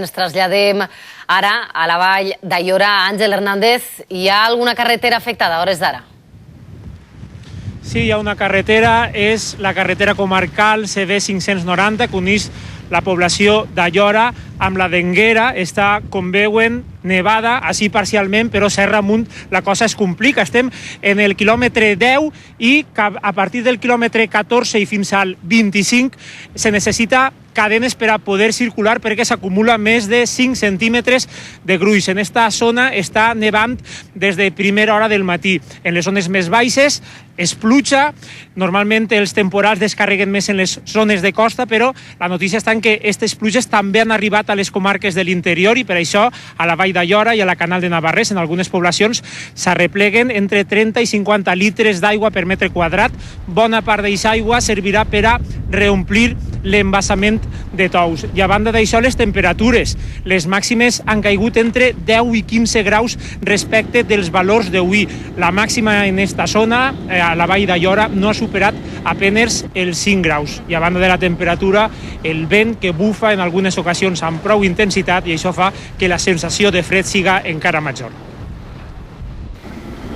Ens traslladem ara a la vall d'Aiora. Àngel Hernández, hi ha alguna carretera afectada a hores d'ara? Sí, hi ha una carretera, és la carretera comarcal CB 590, que uneix la població d'Aiora amb la d'Énguera. Està, com veuen, nevada, així parcialment, però serra amunt la cosa es complica. Estem en el quilòmetre 10 i a partir del quilòmetre 14 i fins al 25 se necessita cadenes per a poder circular perquè s'acumula més de 5 centímetres de gruix. En esta zona està nevant des de primera hora del matí. En les zones més baixes és pluja, normalment els temporals descarreguen més en les zones de costa, però la notícia està en que aquestes pluges també han arribat a les comarques de l'interior i per això a la vall d'Aiora i a la Canal de Navarrés, en algunes poblacions, s'arrepleguen entre 30 i 50 litres d'aigua per metre quadrat. Bona part d'aquesta aigua servirà per a reomplir l'embassament de Tous. I a banda d'això, les temperatures. Les màximes han caigut entre 10 i 15 graus respecte dels valors d'avui. La màxima en esta zona, a la vall d'Aiora, no ha superat apenas els 5 graus. I a banda de la temperatura, el vent que bufa en algunes ocasions amb prou intensitat i això fa que la sensació de fred siga encara major.